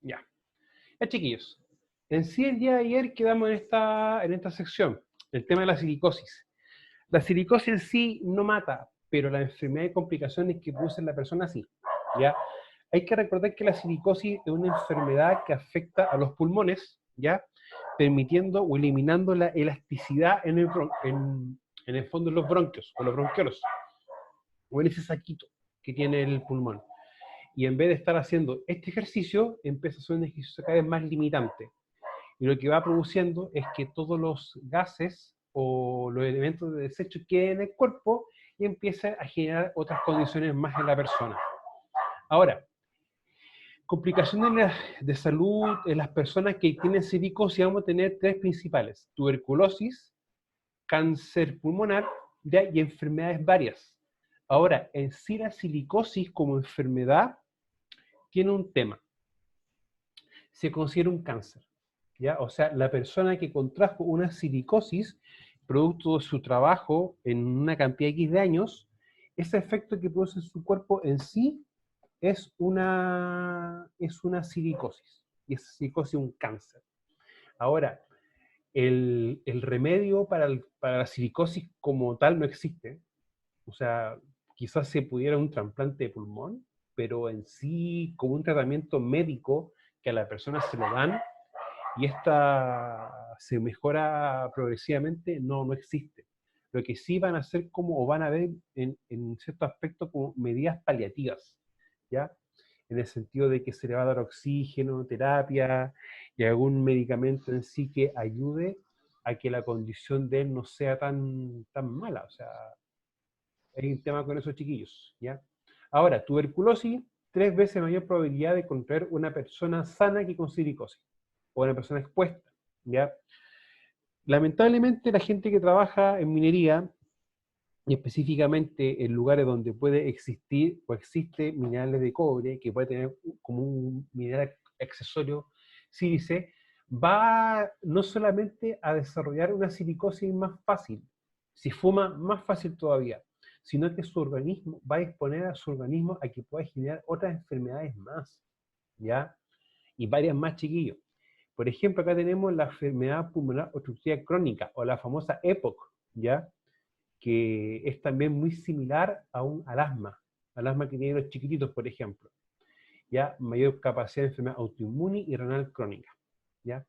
Ya. Ya, chiquillos. En sí, el día de ayer quedamos en esta sección, el tema de la silicosis. La silicosis en sí no mata, pero la enfermedad y complicaciones que produce en la persona sí. ¿Ya? Hay que recordar que la silicosis es una enfermedad que afecta a los pulmones, ¿ya? Permitiendo o eliminando la elasticidad en el fondo de los bronquios o los bronquiolos, o en ese saquito que tiene el pulmón. Y en vez de estar haciendo este ejercicio, empieza a ser un ejercicio cada vez más limitante. Y lo que va produciendo es que todos los gases o los elementos de desecho queden en el cuerpo y empieza a generar otras condiciones más en la persona. Ahora, complicaciones de salud en las personas que tienen silicosis, vamos a tener tres principales: tuberculosis, cáncer pulmonar, ¿ya? Y enfermedades varias. Ahora, en sí la silicosis como enfermedad tiene un tema. Se considera un cáncer, ¿ya? O sea, la persona que contrajo una silicosis, producto de su trabajo en una cantidad X de años, ese efecto que produce en su cuerpo en sí es una silicosis. Y esa silicosis es un cáncer. Ahora, el remedio para la silicosis como tal no existe. O sea, quizás se pudiera un trasplante de pulmón, pero en sí, como un tratamiento médico que a la persona se lo dan y esta se mejora progresivamente, no existe. Lo que sí van a hacer o van a ver en cierto aspecto como medidas paliativas, ¿ya? En el sentido de que se le va a dar oxígeno, terapia y algún medicamento en sí que ayude a que la condición de él no sea tan mala. O sea, hay un tema con esos chiquillos, ¿ya? Ahora, tuberculosis, 3 veces mayor probabilidad de contraer una persona sana que con silicosis, o una persona expuesta, ¿ya? Lamentablemente, la gente que trabaja en minería, y específicamente en lugares donde puede existir o existe minerales de cobre, que puede tener como un mineral accesorio sílice, va no solamente a desarrollar una silicosis más fácil, si fuma más fácil todavía, sino que su organismo va a exponer a su organismo a que pueda generar otras enfermedades más, ¿ya? Y varias más, chiquillos. Por ejemplo, acá tenemos la enfermedad pulmonar obstructiva crónica, o la famosa EPOC, ¿ya? Que es también muy similar al asma que tienen los chiquititos, por ejemplo, ¿ya? Mayor capacidad de enfermedad autoinmune y renal crónica, ¿ya?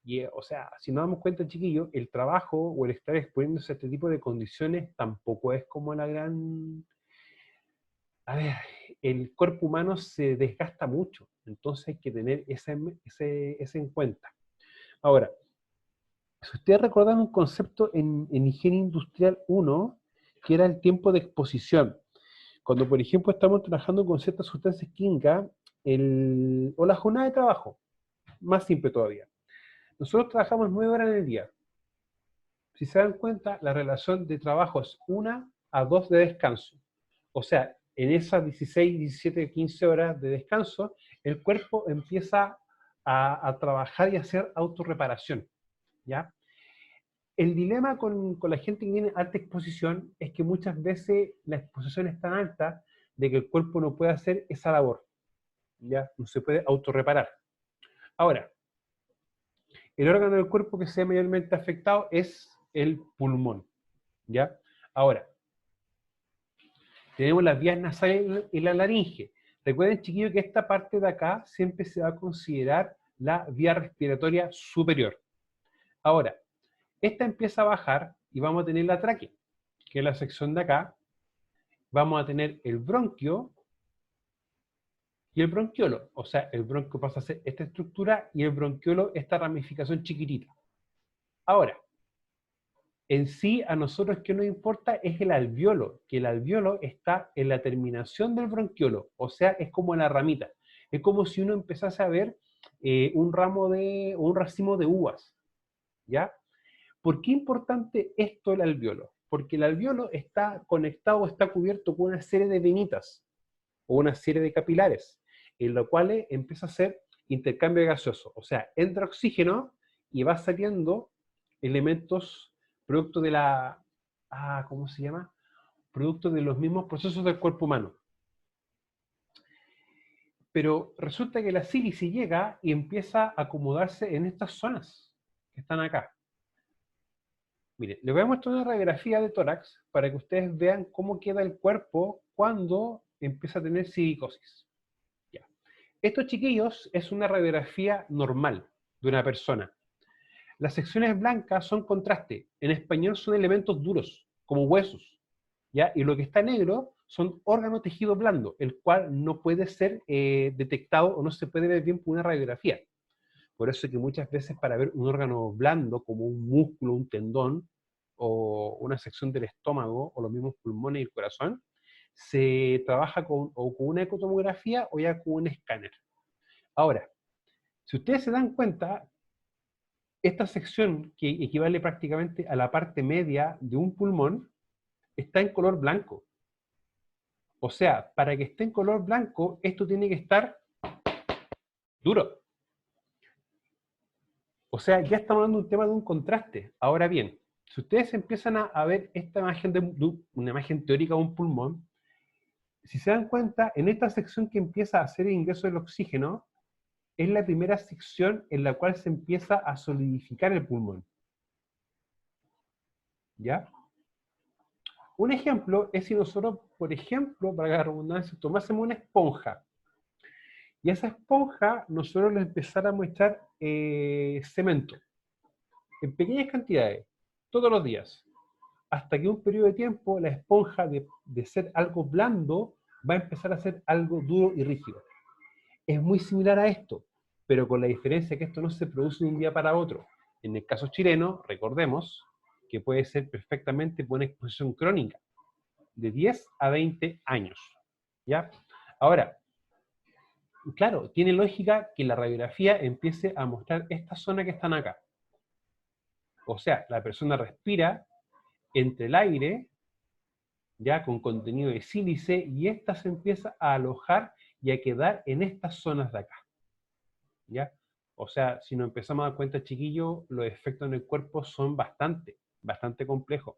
Y, o sea, si nos damos cuenta, chiquillos, el trabajo o el estar exponiéndose a este tipo de condiciones tampoco es como la gran... A ver, el cuerpo humano se desgasta mucho, entonces hay que tener ese en cuenta. Ahora, si ustedes recuerdan un concepto en higiene industrial 1, que era el tiempo de exposición. Cuando, por ejemplo, estamos trabajando con ciertas sustancias químicas, o la jornada de trabajo, más simple todavía. Nosotros trabajamos 9 horas en el día. Si se dan cuenta, la relación de trabajo es 1 a 2 de descanso. O sea, en esas 16, 17, 15 horas de descanso, el cuerpo empieza a trabajar y a hacer autorreparación, ¿ya? El dilema con la gente que tiene alta exposición es que muchas veces la exposición es tan alta de que el cuerpo no puede hacer esa labor, ¿ya? No se puede autorreparar. Ahora, el órgano del cuerpo que se ve mayormente afectado es el pulmón, ¿ya? Ahora, tenemos las vías nasales y la laringe. Recuerden, chiquillos, que esta parte de acá siempre se va a considerar la vía respiratoria superior. Ahora, esta empieza a bajar y vamos a tener la tráquea, que es la sección de acá. Vamos a tener el bronquio y el bronquiolo. O sea, el bronquio pasa a ser esta estructura y el bronquiolo esta ramificación chiquitita. Ahora, en sí a nosotros que nos importa es el alveolo, que el alveolo está en la terminación del bronquiolo, o sea, es como la ramita. Es como si uno empezase a ver un racimo de uvas, ¿ya? ¿Por qué es importante esto el alveolo? Porque el alveolo está conectado, está cubierto con una serie de venitas o una serie de capilares, en lo cual empieza a hacer intercambio gaseoso. O sea, entra oxígeno y va saliendo elementos producto de ¿cómo se llama? Producto de los mismos procesos del cuerpo humano. Pero resulta que la sílice llega y empieza a acomodarse en estas zonas que están acá. Mire, les voy a mostrar una radiografía de tórax para que ustedes vean cómo queda el cuerpo cuando empieza a tener silicosis. Ya. Estos, chiquillos, es una radiografía normal de una persona. Las secciones blancas son contraste. En español son elementos duros, como huesos. ¿Ya? Y lo que está negro son órgano tejido blando, el cual no puede ser detectado o no se puede ver bien por una radiografía. Por eso es que muchas veces para ver un órgano blando, como un músculo, un tendón, o una sección del estómago, o los mismos pulmones y el corazón, se trabaja o con una ecotomografía o ya con un escáner. Ahora, si ustedes se dan cuenta, esta sección, que equivale prácticamente a la parte media de un pulmón, está en color blanco. O sea, para que esté en color blanco, esto tiene que estar duro. O sea, ya estamos hablando de un tema de un contraste. Ahora bien, si ustedes empiezan a ver esta imagen, una imagen teórica de un pulmón, si se dan cuenta, en esta sección que empieza a hacer el ingreso del oxígeno, es la primera sección en la cual se empieza a solidificar el pulmón. ¿Ya? Un ejemplo es si nosotros, por ejemplo, para la redundancia, tomásemos una esponja, y a esa esponja nosotros le empezáramos a echar cemento, en pequeñas cantidades, todos los días, hasta que un periodo de tiempo la esponja de ser algo blando va a empezar a ser algo duro y rígido. Es muy similar a esto, pero con la diferencia que esto no se produce de un día para otro. En el caso chileno, recordemos que puede ser perfectamente por una exposición crónica, de 10 a 20 años. ¿Ya? Ahora, claro, tiene lógica que la radiografía empiece a mostrar esta zona que están acá. O sea, la persona respira entre el aire, ya con contenido de sílice, y esta se empieza a alojar y a quedar en estas zonas de acá. ¿Ya? O sea, si nos empezamos a dar cuenta, chiquillos, los efectos en el cuerpo son bastante complejos.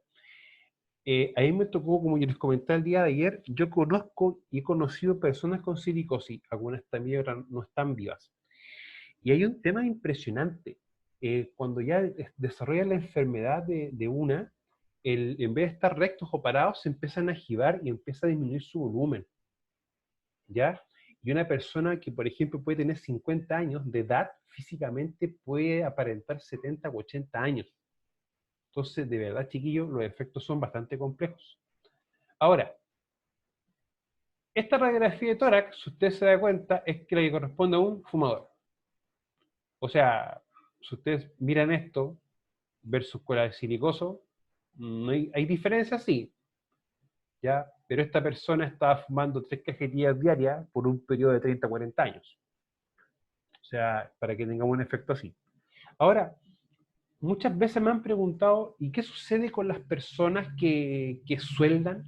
A mí me tocó, como yo les comenté el día de ayer, yo conozco y he conocido personas con silicosis, algunas también no están vivas. Y hay un tema impresionante. Cuando ya desarrollan la enfermedad de una, en vez de estar rectos o parados, se empiezan a girar y empieza a disminuir su volumen. ¿Ya? Y una persona que, por ejemplo, puede tener 50 años de edad, físicamente puede aparentar 70 u 80 años. Entonces, de verdad, chiquillos, los efectos son bastante complejos. Ahora, esta radiografía de tórax, si usted se da cuenta, es que la que corresponde a un fumador. O sea, si ustedes miran esto versus con la de silicoso, no hay diferencias, sí, ¿ya? Pero esta persona estaba fumando 3 cajetillas diarias por un periodo de 30 a 40 años. O sea, para que tengamos un efecto así. Ahora, muchas veces me han preguntado, ¿y qué sucede con las personas que sueldan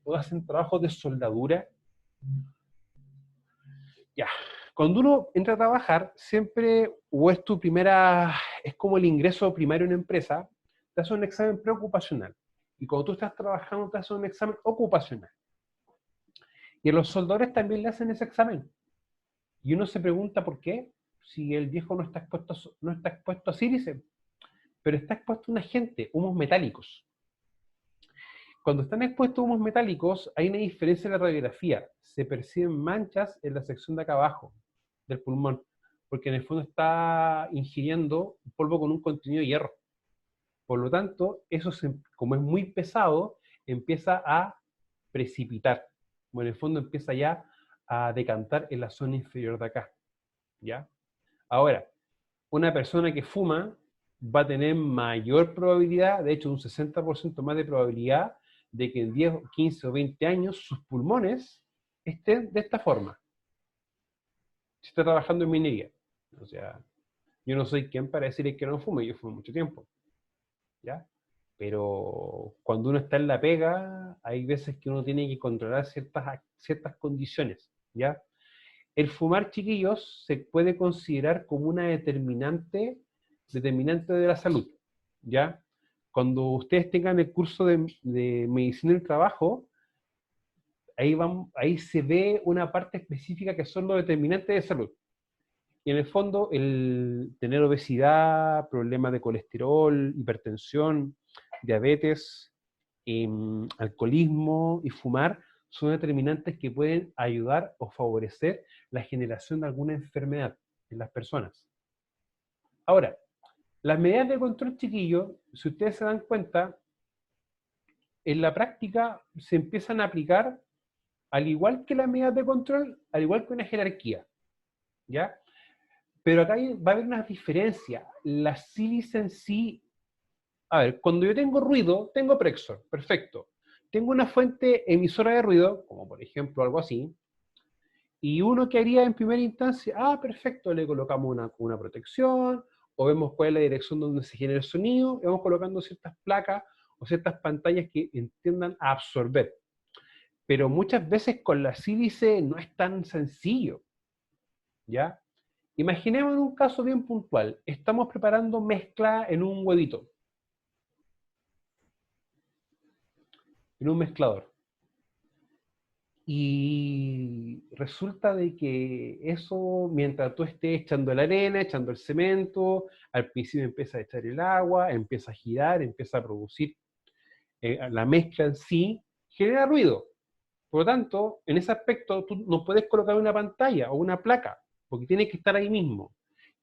o hacen trabajos de soldadura? Ya, cuando uno entra a trabajar, siempre, o es tu primera, es como el ingreso primario en una empresa, te hacen un examen preocupacional. Y cuando tú estás trabajando, te hacen un examen ocupacional. Y a los soldadores también le hacen ese examen. Y uno se pregunta por qué, si el viejo no está expuesto a sílice, pero está expuesto a un agente, humos metálicos. Cuando están expuestos a humos metálicos, hay una diferencia en la radiografía. Se perciben manchas en la sección de acá abajo del pulmón, porque en el fondo está ingiriendo polvo con un contenido de hierro. Por lo tanto, eso como es muy pesado, empieza a precipitar. Bueno, en el fondo empieza ya a decantar en la zona inferior de acá. ¿Ya? Ahora, una persona que fuma va a tener mayor probabilidad, de hecho un 60% más de probabilidad, de que en 10, 15 o 20 años sus pulmones estén de esta forma. Si está trabajando en minería. O sea, yo no soy quien para decir que no fume, yo fumo mucho tiempo. ¿Ya? Pero cuando uno está en la pega, hay veces que uno tiene que controlar ciertas condiciones. ¿Ya? El fumar, chiquillos, se puede considerar como una determinante de la salud, ¿ya? Cuando ustedes tengan el curso de medicina del trabajo, ahí se ve una parte específica que son los determinantes de salud. Y en el fondo, el tener obesidad, problemas de colesterol, hipertensión, diabetes, alcoholismo y fumar son determinantes que pueden ayudar o favorecer la generación de alguna enfermedad en las personas. Ahora, las medidas de control, chiquillos, si ustedes se dan cuenta, en la práctica se empiezan a aplicar al igual que las medidas de control, al igual que una jerarquía, ¿ya? Pero acá va a haber una diferencia. La sílice en sí, a ver, cuando yo tengo ruido, tengo Prexor, perfecto. Tengo una fuente emisora de ruido, como por ejemplo algo así, y uno que haría en primera instancia, perfecto, le colocamos una protección, o vemos cuál es la dirección donde se genera el sonido, y vamos colocando ciertas placas o ciertas pantallas que entiendan a absorber. Pero muchas veces con la sílice no es tan sencillo, ¿ya? Imaginemos un caso bien puntual. Estamos preparando mezcla en un huevito, en un mezclador. Y resulta de que eso, mientras tú estés echando la arena, echando el cemento, al principio empieza a echar el agua, empieza a girar, empieza a producir la mezcla en sí, genera ruido. Por lo tanto, en ese aspecto, tú no puedes colocar una pantalla o una placa, porque tiene que estar ahí mismo.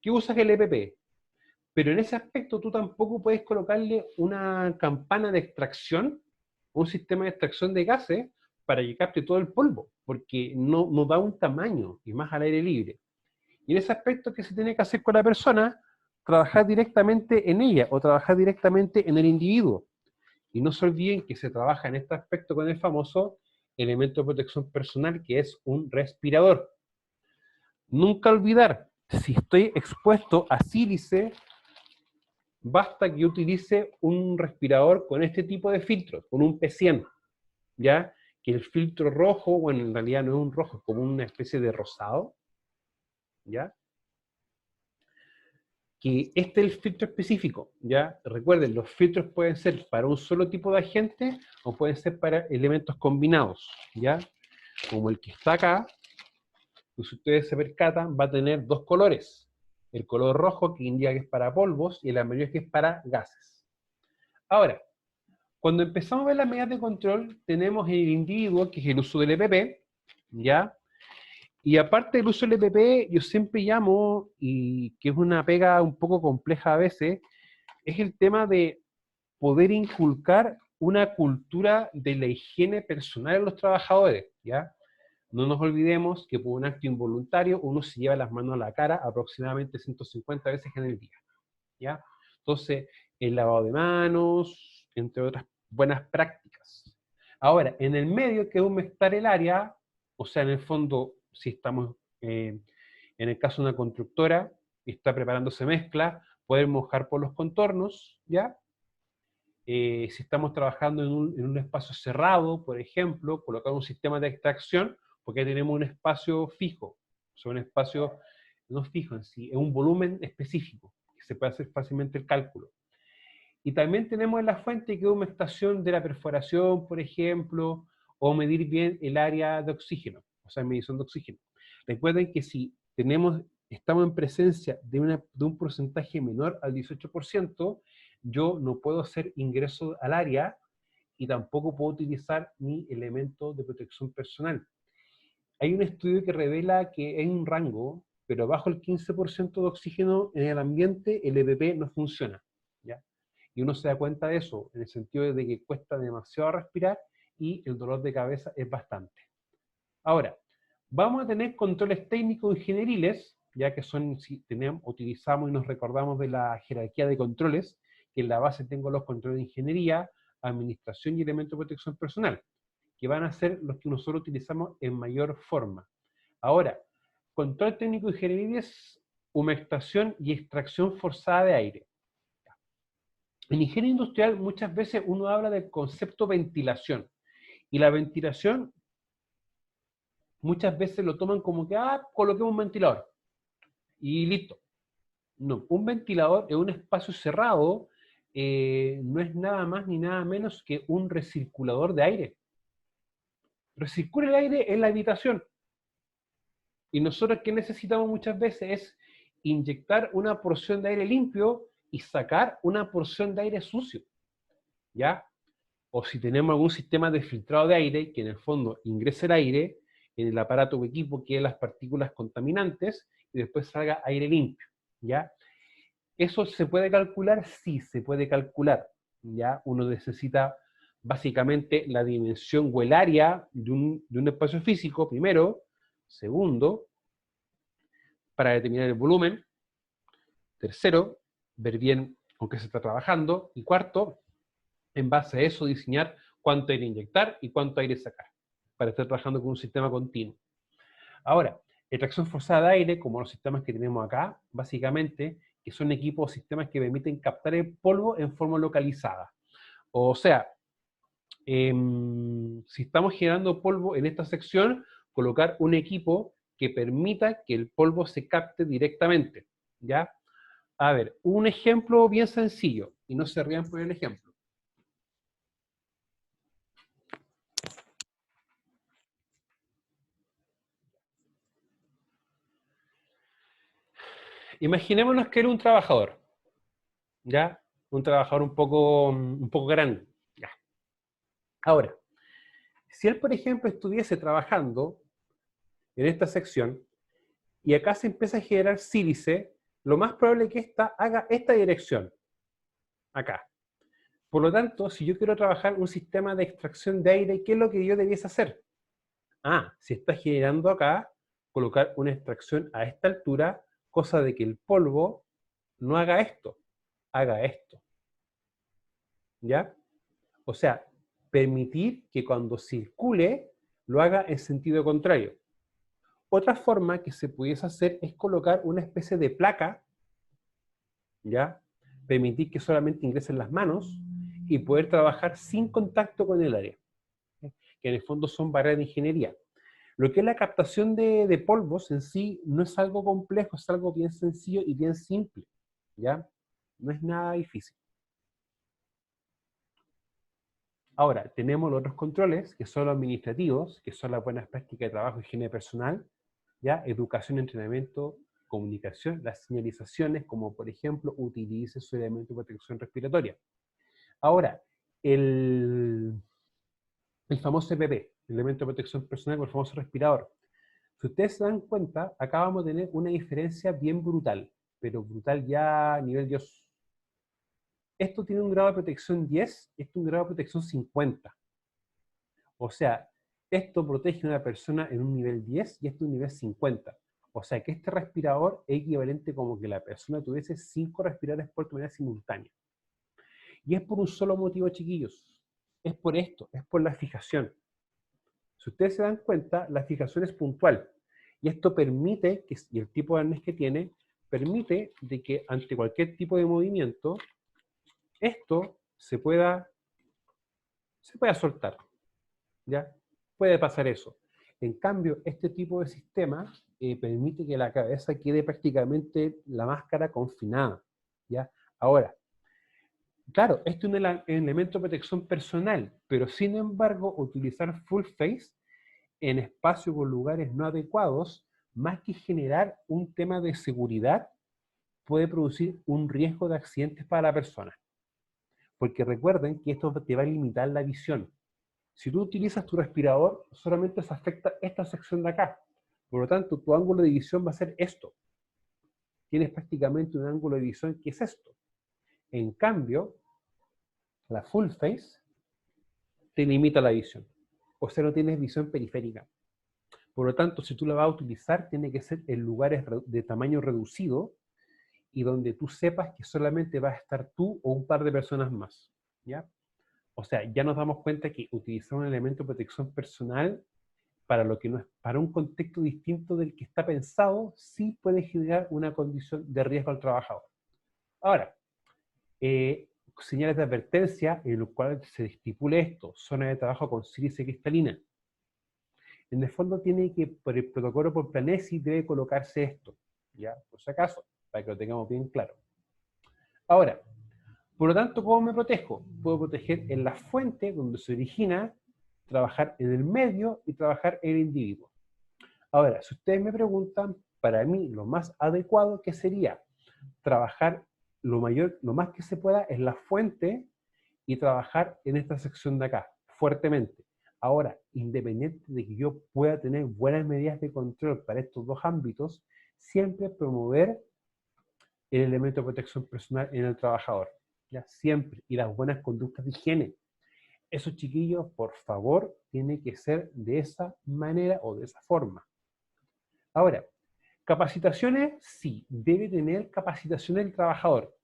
¿Qué usas el EPP? Pero en ese aspecto tú tampoco puedes colocarle una campana de extracción, un sistema de extracción de gases, para que capte todo el polvo, porque no da un tamaño, y más al aire libre. Y en ese aspecto, ¿qué se tiene que hacer con la persona? Trabajar directamente en ella, o trabajar directamente en el individuo. Y no se olviden que se trabaja en este aspecto con el famoso elemento de protección personal, que es un respirador. Nunca olvidar, si estoy expuesto a sílice, basta que yo utilice un respirador con este tipo de filtros, con un P100, ¿ya? Que el filtro rojo, bueno, en realidad no es un rojo, es como una especie de rosado, ¿ya? Que este es el filtro específico, ¿ya? Recuerden, los filtros pueden ser para un solo tipo de agente o pueden ser para elementos combinados, ¿ya? Como el que está acá, pues si ustedes se percatan, va a tener dos colores. El color rojo, que indica que es para polvos, y el amarillo, que es para gases. Ahora, cuando empezamos a ver las medidas de control, tenemos el individuo, que es el uso del EPP, ¿ya? Y aparte del uso del EPP, yo siempre llamo, y que es una pega un poco compleja a veces, es el tema de poder inculcar una cultura de la higiene personal en los trabajadores, ¿ya? No nos olvidemos que por un acto involuntario uno se lleva las manos a la cara aproximadamente 150 veces en el día, ¿ya? Entonces, el lavado de manos, entre otras buenas prácticas. Ahora, en el medio que es humectar el área, o sea, en el fondo, si estamos en el caso de una constructora y está preparándose mezcla, poder mojar por los contornos, ¿ya? Si estamos trabajando en un espacio cerrado, por ejemplo, colocar un sistema de extracción, porque tenemos un espacio fijo, o sea, un espacio no fijo en sí, es un volumen específico, que se puede hacer fácilmente el cálculo. Y también tenemos en la fuente que es humectación de la perforación, por ejemplo, o medir bien el área de oxígeno, o sea, medición de oxígeno. Recuerden que si estamos en presencia de un porcentaje menor al 18%, yo no puedo hacer ingreso al área y tampoco puedo utilizar mi elemento de protección personal. Hay un estudio que revela que hay un rango, pero bajo el 15% de oxígeno en el ambiente, el EPP no funciona, ¿ya? Y uno se da cuenta de eso, en el sentido de que cuesta demasiado respirar y el dolor de cabeza es bastante. Ahora, vamos a tener controles técnicos ingenieriles, ya que son, si utilizamos y nos recordamos de la jerarquía de controles, que en la base tengo los controles de ingeniería, administración y elementos de protección personal, que van a ser los que nosotros utilizamos en mayor forma. Ahora, control técnico ingenieriles es humectación y extracción forzada de aire. En ingeniería industrial muchas veces uno habla del concepto ventilación, y la ventilación muchas veces lo toman como que, coloquemos un ventilador, y listo. No, un ventilador en un espacio cerrado no es nada más ni nada menos que un recirculador de aire. pero circula el aire en la habitación. Y nosotros, ¿qué necesitamos muchas veces? Es inyectar una porción de aire limpio y sacar una porción de aire sucio, ¿ya? O si tenemos algún sistema de filtrado de aire, que en el fondo ingrese el aire en el aparato o equipo que es las partículas contaminantes y después salga aire limpio, ¿ya? ¿Eso se puede calcular? Sí, se puede calcular, ¿ya? Uno necesita básicamente la dimensión o el área de un espacio físico, primero. Segundo, para determinar el volumen. Tercero, ver bien con qué se está trabajando. Y cuarto, en base a eso, diseñar cuánto aire inyectar y cuánto aire sacar, para estar trabajando con un sistema continuo. Ahora, extracción forzada de aire, como los sistemas que tenemos acá, básicamente, que son equipos o sistemas que permiten captar el polvo en forma localizada. O sea, si estamos generando polvo en esta sección, colocar un equipo que permita que el polvo se capte directamente, ¿ya? A ver, un ejemplo bien sencillo, y no se rían por el ejemplo. Imaginémonos que era un trabajador, ¿ya? Un trabajador un poco grande, ¿ya? Ahora, si él, por ejemplo, estuviese trabajando en esta sección y acá se empieza a generar sílice, lo más probable es que esta haga esta dirección, acá. Por lo tanto, si yo quiero trabajar un sistema de extracción de aire, ¿qué es lo que yo debiese hacer? Ah, si está generando acá, colocar una extracción a esta altura, cosa de que el polvo no haga esto, haga esto. ¿Ya? O sea, permitir que cuando circule lo haga en sentido contrario. Otra forma que se pudiese hacer es colocar una especie de placa, ¿ya? Permitir que solamente ingresen las manos y poder trabajar sin contacto con el área, que en el fondo son barreras de ingeniería. Lo que es la captación de polvos en sí no es algo complejo, es algo bien sencillo y bien simple, ¿ya? No es nada difícil. Ahora, tenemos los otros controles, que son los administrativos, que son las buenas prácticas de trabajo y higiene personal, ¿ya? Educación, entrenamiento, comunicación, las señalizaciones, como por ejemplo, utilice su elemento de protección respiratoria. Ahora, el, el famoso EPP, elemento de protección personal, con el famoso respirador. Si ustedes se dan cuenta, acá vamos a tener una diferencia bien brutal, pero brutal ya a nivel Dios. Esto tiene un grado de protección 10, esto un grado de protección 50. O sea, esto protege a una persona en un nivel 10 y esto un nivel 50. O sea que este respirador es equivalente como que la persona tuviese 5 respiradores por manera simultánea. Y es por un solo motivo, chiquillos. Es por esto, es por la fijación. Si ustedes se dan cuenta, la fijación es puntual. Y esto permite, y el tipo de arnés que tiene, permite de que ante cualquier tipo de movimiento, esto se pueda soltar. ¿Ya? Puede pasar eso. En cambio, este tipo de sistema permite que la cabeza quede prácticamente la máscara confinada. ¿Ya? Ahora, claro, esto es un elemento de protección personal, pero sin embargo, utilizar full face en espacios o lugares no adecuados, más que generar un tema de seguridad, puede producir un riesgo de accidentes para la persona. Porque recuerden que esto te va a limitar la visión. Si tú utilizas tu respirador, solamente se afecta esta sección de acá. Por lo tanto, tu ángulo de visión va a ser esto. Tienes prácticamente un ángulo de visión que es esto. En cambio, la full face te limita la visión. O sea, no tienes visión periférica. Por lo tanto, si tú la vas a utilizar, tiene que ser en lugares de tamaño reducido y donde tú sepas que solamente vas a estar tú o un par de personas más. ¿Ya? O sea, ya nos damos cuenta que utilizar un elemento de protección personal para lo que no es, para un contexto distinto del que está pensado, sí puede generar una condición de riesgo al trabajador. Ahora, señales de advertencia en los cuales se estipule esto, zona de trabajo con sílice cristalina. En el fondo tiene que, por el protocolo por Planesi, debe colocarse esto, ¿ya? Por si acaso, para que lo tengamos bien claro. Ahora, por lo tanto, ¿cómo me protejo? Puedo proteger en la fuente donde se origina trabajar en el medio y trabajar en el individuo. Ahora, si ustedes me preguntan, para mí lo más adecuado que sería trabajar lo más que se pueda en la fuente y trabajar en esta sección de acá, fuertemente. Ahora, independiente de que yo pueda tener buenas medidas de control para estos dos ámbitos, siempre promover el elemento de protección personal en el trabajador, ¿ya? Siempre. Y las buenas conductas de higiene. Esos chiquillos, por favor, tiene que ser de esa manera o de esa forma. Ahora, capacitaciones, sí, debe tener capacitación el trabajador.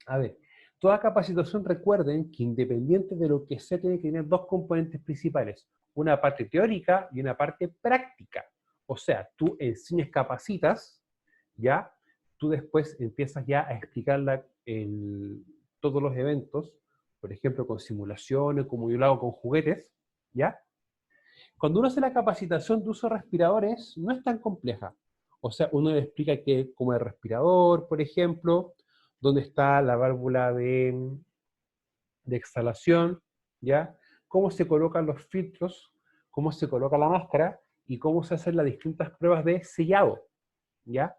A ver, toda capacitación, recuerden que independiente de lo que sea, tiene que tener dos componentes principales. Una parte teórica y una parte práctica. O sea, tú enseñas, capacitas, ¿ya? Tú después empiezas ya a explicar todos los eventos, por ejemplo, con simulaciones, como yo lo hago con juguetes, ¿ya? Cuando uno hace la capacitación de uso de respiradores, no es tan compleja. O sea, uno le explica cómo es el respirador, por ejemplo, dónde está la válvula de exhalación, ¿ya? Cómo se colocan los filtros, cómo se coloca la máscara y cómo se hacen las distintas pruebas de sellado, ¿ya?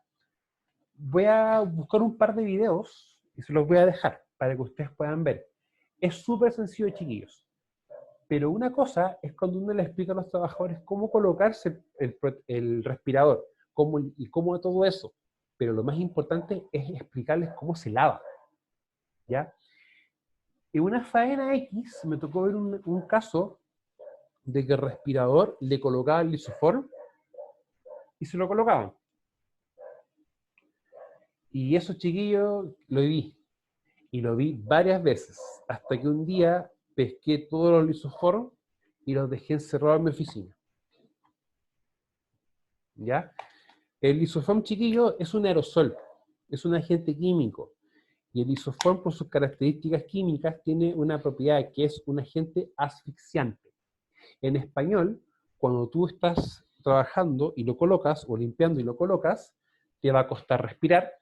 Voy a buscar un par de videos y se los voy a dejar para que ustedes puedan ver. Es súper sencillo, chiquillos. Pero una cosa es cuando uno le explica a los trabajadores cómo colocarse el respirador y cómo todo eso. Pero lo más importante es explicarles cómo se lava, ¿ya? En una faena X me tocó ver un caso de que el respirador le colocaba el lisoform y se lo colocaban. Y esos chiquillos lo vi. Y lo vi varias veces. Hasta que un día pesqué todos los lisoform y los dejé encerrados en mi oficina. ¿Ya? El lisoform, chiquillo, es un aerosol. Es un agente químico. Y el lisoform, por sus características químicas, tiene una propiedad que es un agente asfixiante. En español, cuando tú estás trabajando y lo colocas, o limpiando y lo colocas, te va a costar respirar,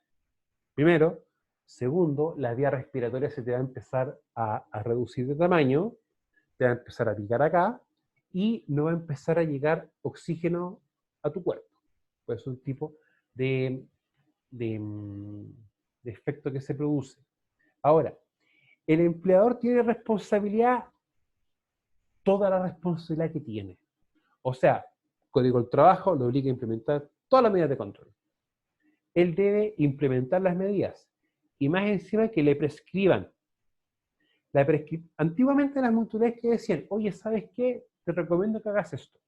primero. Segundo, la vía respiratoria se te va a empezar a reducir de tamaño, te va a empezar a picar acá, y no va a empezar a llegar oxígeno a tu cuerpo. Pues es un tipo de, de, de efecto que se produce. Ahora, el empleador tiene responsabilidad, toda la responsabilidad que tiene. O sea, Código del Trabajo lo obliga a implementar todas las medidas de control. Él debe implementar las medidas. Y más encima que le prescriban. Antiguamente las mutuales que decían, oye, ¿sabes qué? Te recomiendo que hagas esto.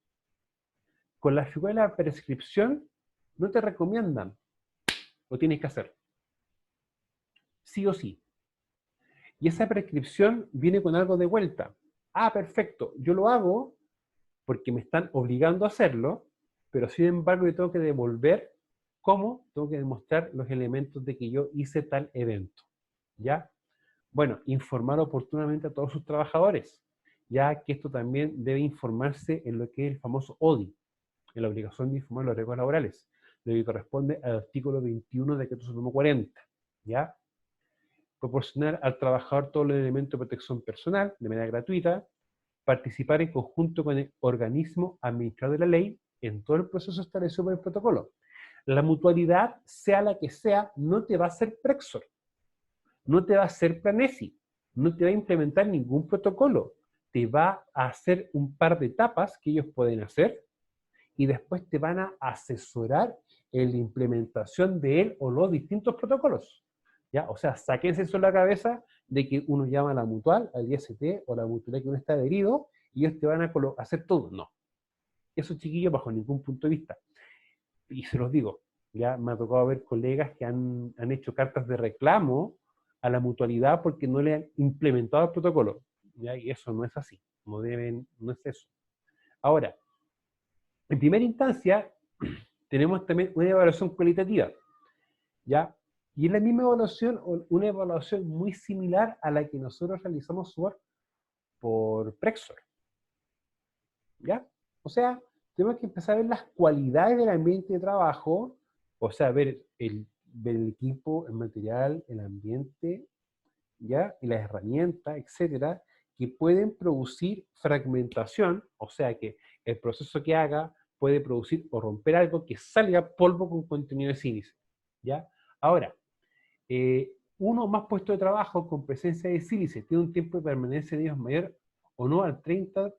Con la figura de la prescripción no te recomiendan, lo tienes que hacer. Sí o sí. Y esa prescripción viene con algo de vuelta. Ah, perfecto, yo lo hago porque me están obligando a hacerlo, pero sin embargo yo tengo que devolver. ¿Cómo? Tengo que demostrar los elementos de que yo hice tal evento. ¿Ya? Bueno, informar oportunamente a todos sus trabajadores, ya que esto también debe informarse en lo que es el famoso ODI, en la obligación de informar los riesgos laborales, lo que corresponde al artículo 21 del Decreto Supremo 40, ¿ya? Proporcionar al trabajador todos los elementos de protección personal de manera gratuita, participar en conjunto con el organismo administrador de la ley en todo el proceso establecido por el protocolo. La mutualidad, sea la que sea, no te va a hacer Prexor, no te va a hacer Planesi, no te va a implementar ningún protocolo, te va a hacer un par de etapas que ellos pueden hacer y después te van a asesorar en la implementación de él o los distintos protocolos. ¿Ya? O sea, sáquense eso en la cabeza de que uno llama a la mutual, al IST o a la mutual que uno está adherido y ellos te van a hacer todo. No. Eso, chiquillos, bajo ningún punto de vista. Y se los digo, ya me ha tocado ver colegas que han hecho cartas de reclamo a la mutualidad porque no le han implementado el protocolo. ¿Ya? Y eso no es así. No es eso. Ahora, en primera instancia, tenemos también una evaluación cualitativa, ¿ya? Y es la misma evaluación, una evaluación muy similar a la que nosotros realizamos por Prexor, ¿ya? O sea, tenemos que empezar a ver las cualidades del ambiente de trabajo, o sea, ver el equipo, el material, el ambiente, ¿ya? Y las herramientas, etcétera, que pueden producir fragmentación, o sea que el proceso que haga puede producir o romper algo que salga polvo con contenido de sílice, ¿ya? Ahora, uno más puesto de trabajo con presencia de sílice tiene un tiempo de permanencia en ellos mayor o no al 30%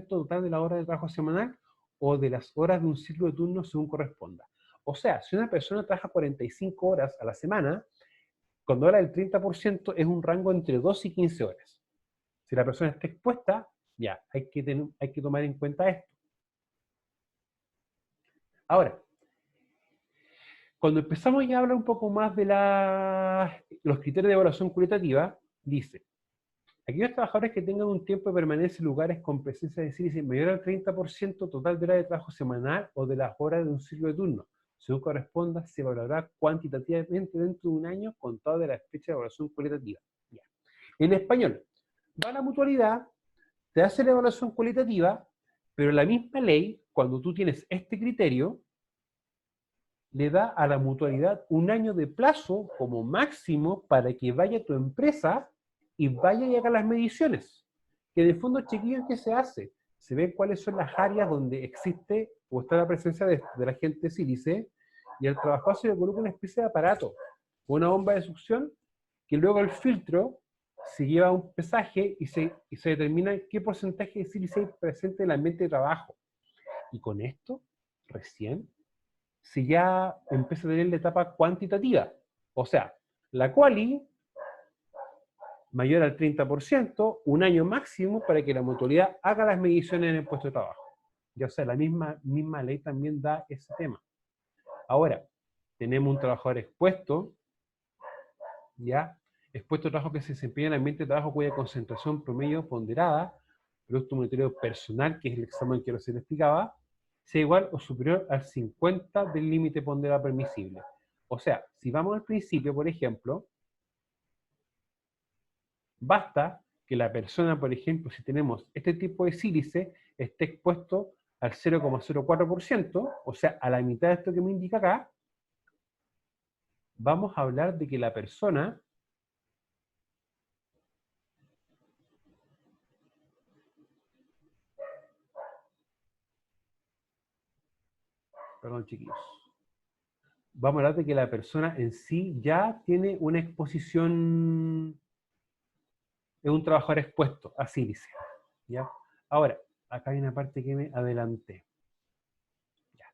total de la hora de trabajo semanal o de las horas de un ciclo de turno según corresponda. O sea, si una persona trabaja 45 horas a la semana, cuando habla del 30% es un rango entre 2 y 15 horas. Si la persona está expuesta, ya, hay que tomar en cuenta esto. Ahora, cuando empezamos ya a hablar un poco más de los criterios de evaluación cualitativa, dice, aquellos trabajadores que tengan un tiempo de permanencia en lugares con presencia de sílice mayor al 30% total de hora de trabajo semanal o de las horas de un ciclo de turno, según corresponda, se evaluará cuantitativamente dentro de un año contado de la fecha de evaluación cualitativa. Ya. En español, va a la mutualidad, te hace la evaluación cualitativa, pero la misma ley, cuando tú tienes este criterio, le da a la mutualidad un año de plazo como máximo para que vaya a tu empresa y vaya y haga las mediciones. Que de fondo, chiquillos, ¿qué se hace? Se ven cuáles son las áreas donde existe o está la presencia de la gente sílice y al trabajador se le coloca una especie de aparato, una bomba de succión, que luego el filtro se lleva a un pesaje y se determina qué porcentaje de sílice hay presente en el ambiente de trabajo. Y con esto, recién, si ya empieza a tener la etapa cuantitativa. O sea, la quali mayor al 30%, un año máximo para que la mutualidad haga las mediciones en el puesto de trabajo. Ya, o sea, la misma ley también da ese tema. Ahora, tenemos un trabajador expuesto, ¿ya? Expuesto a trabajo que se desempeña en el ambiente de trabajo cuya concentración promedio ponderada, producto monetario personal, que es el examen que recién explicaba, sea igual o superior al 50 del límite ponderado permisible. O sea, si vamos al principio, por ejemplo, basta que la persona, por ejemplo, si tenemos este tipo de sílice, esté expuesto al 0,04%, o sea, a la mitad de esto que me indica acá, vamos a hablar de que la persona perdón, chiquillos, vamos a hablar de que la persona en sí ya tiene una exposición, es un trabajador expuesto a sílice, ¿ya? Ahora, acá hay una parte que me adelanté. Ya.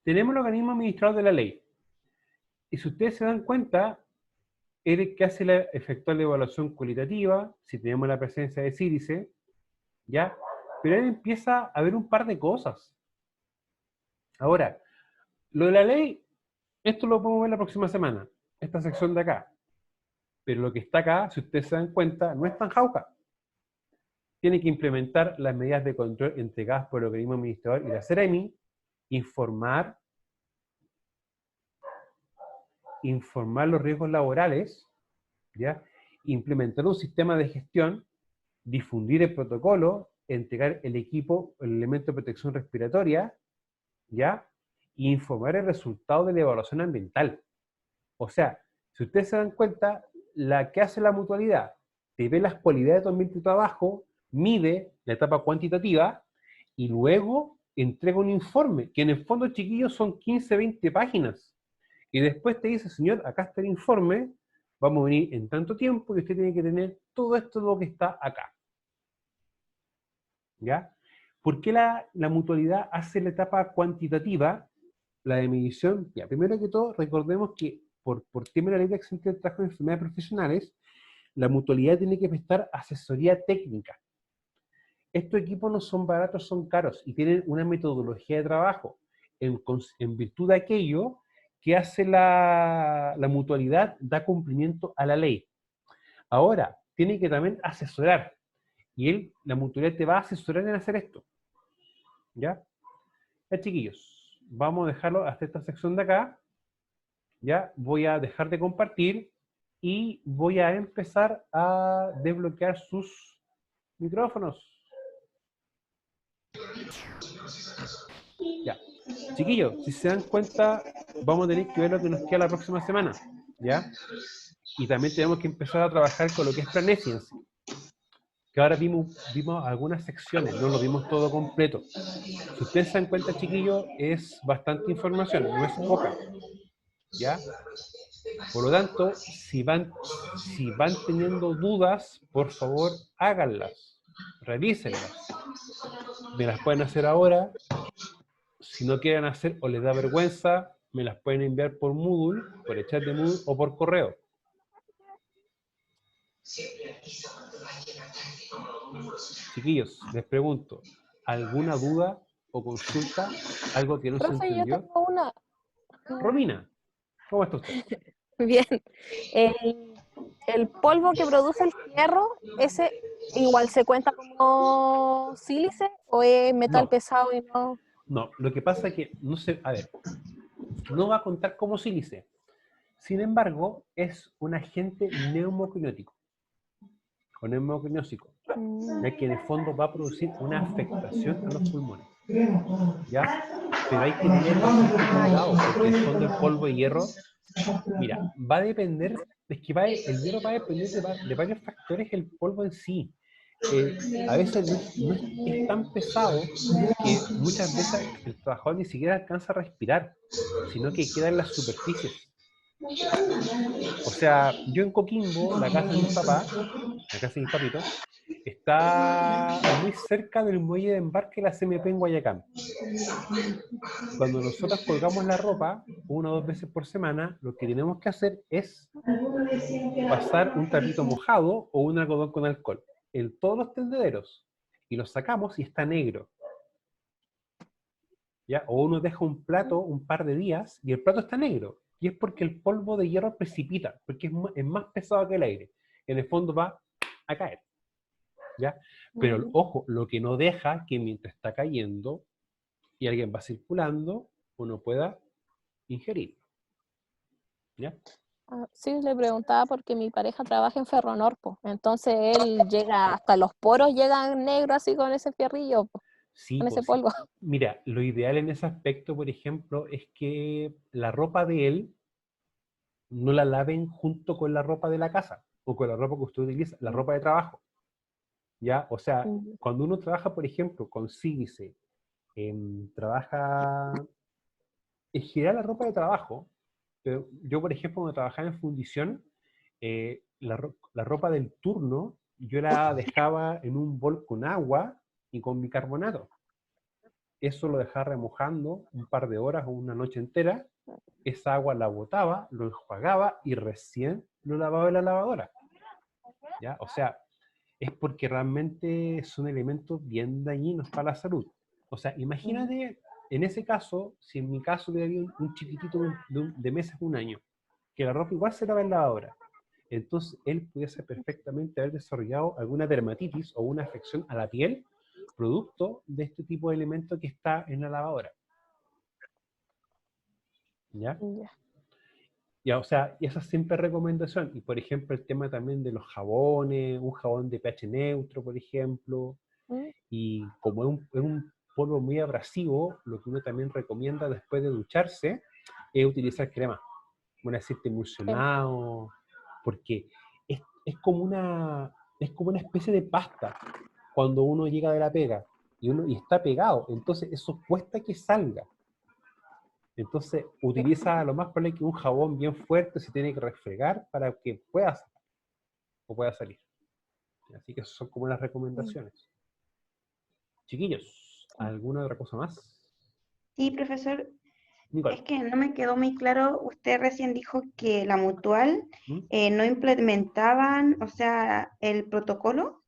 Tenemos el organismo administrador de la ley. Y si ustedes se dan cuenta, es el que hace efectuar la evaluación cualitativa, si tenemos la presencia de sílice, ¿ya? Pero él empieza a ver un par de cosas. Ahora, lo de la ley, esto lo podemos ver la próxima semana, esta sección de acá. Pero lo que está acá, si ustedes se dan cuenta, no es tan jauja. Tiene que implementar las medidas de control entregadas por el organismo administrador y la Seremi, informar los riesgos laborales, ¿ya? Implementar un sistema de gestión, difundir el protocolo, entregar el equipo, el elemento de protección respiratoria, ¿ya? E informar el resultado de la evaluación ambiental. O sea, si ustedes se dan cuenta, la que hace la mutualidad, te ve las cualidades de tu ambiente de trabajo, mide la etapa cuantitativa y luego entrega un informe, que en el fondo, chiquillos, son 15, 20 páginas. Y después te dice, señor, acá está el informe, vamos a venir en tanto tiempo y usted tiene que tener todo esto lo que está acá. ¿Ya? ¿Por qué la mutualidad hace la etapa cuantitativa, la de medición? Ya, primero que todo, recordemos que por tema de la ley de accidentes de trabajo y enfermedades profesionales, la mutualidad tiene que prestar asesoría técnica. Estos equipos no son baratos, son caros y tienen una metodología de trabajo. En virtud de aquello que hace la mutualidad, da cumplimiento a la ley. Ahora, tiene que también asesorar. Y la mutualidad te va a asesorar en hacer esto. ¿Ya? Ya, chiquillos, vamos a dejarlo hasta esta sección de acá. Ya, voy a dejar de compartir y voy a empezar a desbloquear sus micrófonos. Ya, chiquillos, si se dan cuenta, vamos a tener que ver lo que nos queda la próxima semana. ¿Ya? Y también tenemos que empezar a trabajar con lo que es Planesiency. que ahora vimos algunas secciones, no lo vimos todo completo. Si ustedes se dan cuenta, chiquillos, es bastante información, no es poca, ¿ya? Por lo tanto, si van teniendo dudas, por favor, háganlas, revísenlas. Me las pueden hacer ahora. Si no quieren hacer o les da vergüenza, me las pueden enviar por Moodle, por el chat de Moodle o por correo. Chiquillos, les pregunto, ¿alguna duda o consulta? ¿Algo que no se Profe, yo entendió? tengo una. Romina, ¿cómo está usted? Bien. El polvo que produce el fierro, ¿ese igual se cuenta como sílice o es metal No, pesado y no? no. Lo que pasa es que, no sé, a ver, no va a contar como sílice. Sin embargo, es un agente neumocliniótico o neumocliniósico, ya que en el fondo va a producir una afectación a los pulmones, ¿ya? Pero hay que tener bastante cuidado, porque en el fondo el polvo de hierro, mira, va a depender, es que el hierro va a depender de varios factores el polvo en sí. A veces es tan pesado que muchas veces el trabajador ni siquiera alcanza a respirar, sino que queda en las superficies. O sea, yo en Coquimbo, la casa de mis papás, la casa de mis papitos, está muy cerca del muelle de embarque de la CMP en Guayacán. Cuando nosotros colgamos la ropa, 1 o 2 veces por semana, lo que tenemos que hacer es pasar un trapito mojado o un algodón con alcohol en todos los tendederos y lo sacamos y está negro. ¿Ya? O uno deja un plato un par de días y el plato está negro. Y es porque el polvo de hierro precipita, porque es más pesado que el aire. En el fondo va a caer. ¿Ya? Pero ojo, lo que no deja que mientras está cayendo y alguien va circulando, uno pueda ingerir. ¿Ya? Sí, le preguntaba porque mi pareja trabaja en Ferronorpo, entonces él llega hasta los poros, llegan negros así con ese fierrillo, po, Sí, con ese pues sí. polvo. Mira, lo ideal en ese aspecto, por ejemplo, es que la ropa de él no la laven junto con la ropa de la casa o con la ropa que usted utiliza, la ropa de trabajo. ¿Ya? O sea, cuando uno trabaja, por ejemplo, con sílice, trabaja, en general la ropa de trabajo, pero yo, por ejemplo, cuando trabajaba en fundición, la ropa del turno, yo la dejaba en un bol con agua y con bicarbonato. Eso lo dejaba remojando un par de horas o una noche entera. Esa agua la botaba, lo enjuagaba y recién lo lavaba en la lavadora. ¿Ya? O sea, es porque realmente son elementos bien dañinos para la salud. O sea, imagínate, en ese caso, si en mi caso hubiera habido un chiquitito de meses, un año, que la ropa igual se lava en la lavadora, entonces él pudiese perfectamente haber desarrollado alguna dermatitis o una afección a la piel producto de este tipo de elemento que está en la lavadora. ¿Ya? Ya. Ya, o sea, y esa es siempre recomendación. Y por ejemplo, el tema también de los jabones, un jabón de pH neutro, por ejemplo. Y como es un polvo muy abrasivo, lo que uno también recomienda después de ducharse es utilizar crema. Un aceite emulsionado, porque es como una especie de pasta cuando uno llega de la pega y está pegado. Entonces eso cuesta que salga. Entonces, utiliza lo más probable que un jabón bien fuerte se tiene que refregar para que pueda salir. Así que esas son como las recomendaciones. Chiquillos, ¿alguna otra cosa más? Sí, profesor, Nicole. es que no me quedó muy claro. Usted recién dijo que la Mutual ¿Mm? no implementaban, o sea, el protocolo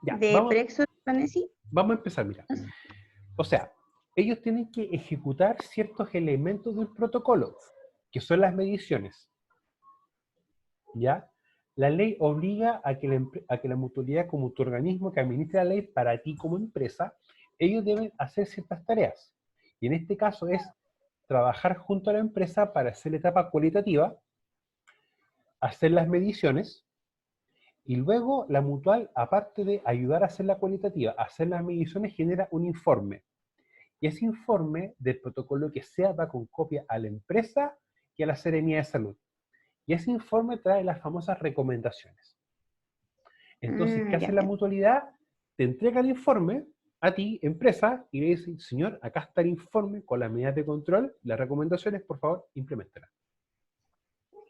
Ya, de vamos, Prexo-Planesi. vamos a empezar, mira. O sea, ellos tienen que ejecutar ciertos elementos del protocolo, que son las mediciones. ¿Ya? La ley obliga a que la mutualidad, como tu organismo que administra la ley para ti como empresa, ellos deben hacer ciertas tareas. Y en este caso es trabajar junto a la empresa para hacer la etapa cualitativa, hacer las mediciones, y luego la mutual, aparte de ayudar a hacer la cualitativa, hacer las mediciones, genera un informe. Y ese informe del protocolo que sea va con copia a la empresa y a la Seremía de Salud. Y ese informe trae las famosas recomendaciones. Entonces, ¿qué hace Ya, la ya. mutualidad? Te entrega el informe a ti, empresa, y le dice, señor, acá está el informe con las medidas de control, las recomendaciones, por favor, implementenlas.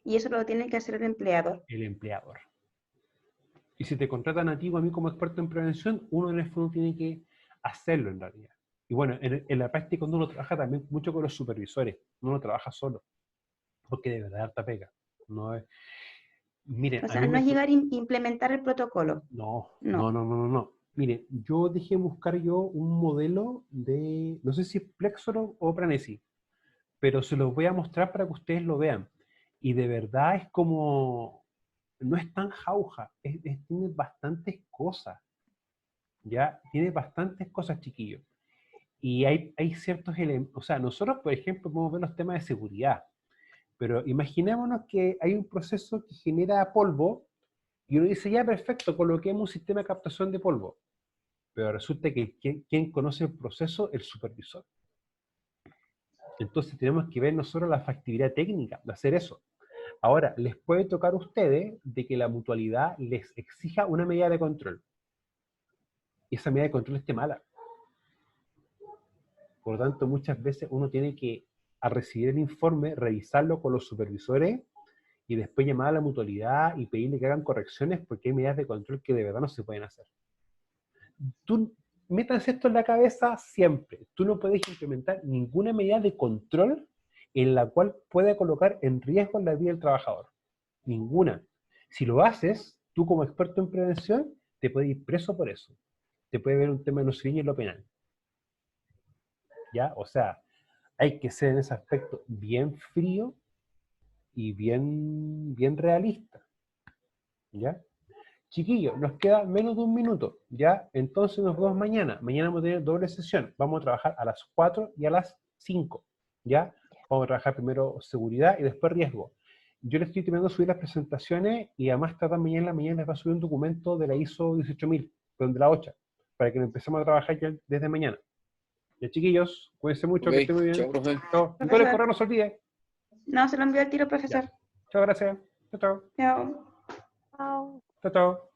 Y eso lo tiene que hacer el empleador. El empleador. Y si te contratan a ti o a mí como experto en prevención, uno en el fondo tiene que hacerlo en realidad. Y bueno, en la práctica uno trabaja también mucho con los supervisores, uno no trabaja solo, porque de verdad harta pega. No es, miren, O a sea, mí no me... es llegar a implementar el protocolo. No, no, No. no, no, no, no. Miren, yo dejé buscar yo un modelo de, no sé si es Plexoro o Pranesi, pero se los voy a mostrar para que ustedes lo vean. Y de verdad es como, no es tan jauja, tiene bastantes cosas, ¿ya? Tiene bastantes cosas, chiquillos. Y hay ciertos elementos, o sea, nosotros, por ejemplo, podemos ver los temas de seguridad, pero imaginémonos que hay un proceso que genera polvo y uno dice, ya, perfecto, coloquemos un sistema de captación de polvo. Pero resulta que quien conoce el proceso, el supervisor. Entonces tenemos que ver nosotros la factibilidad técnica de hacer eso. Ahora, les puede tocar a ustedes de que la mutualidad les exija una medida de control. Y esa medida de control esté mala. Por lo tanto, muchas veces uno tiene que, al recibir el informe, revisarlo con los supervisores y después llamar a la mutualidad y pedirle que hagan correcciones porque hay medidas de control que de verdad no se pueden hacer. Tú metas esto en la cabeza siempre. Tú no puedes implementar ninguna medida de control en la cual pueda colocar en riesgo la vida del trabajador. Ninguna. Si lo haces, tú como experto en prevención, te puedes ir preso por eso. Te puede ver un tema no civil y en lo penal. ¿Ya? O sea, hay que ser en ese aspecto bien frío y bien realista. ¿Ya? Chiquillos, nos queda menos de un minuto, ¿ya? Entonces nos vemos mañana. Mañana vamos a tener doble sesión. Vamos a trabajar a las 4 y a las 5, ¿ya? Vamos a trabajar primero seguridad y después riesgo. Yo les estoy terminando de subir las presentaciones y además tardan mañana en la mañana les va a subir un documento de la ISO 18000, perdón, de la OCHA, para que empecemos a trabajar ya desde mañana. Ya, chiquillos, cuídense mucho, Ok, que estén muy bien. chao, profe. Chao. Nicole, el Profesor, correo no se olvide. no, se lo envió al tiro, Ya. profesor. Chao, gracias. Chao, chao. Chao. Chao. Chao, chao.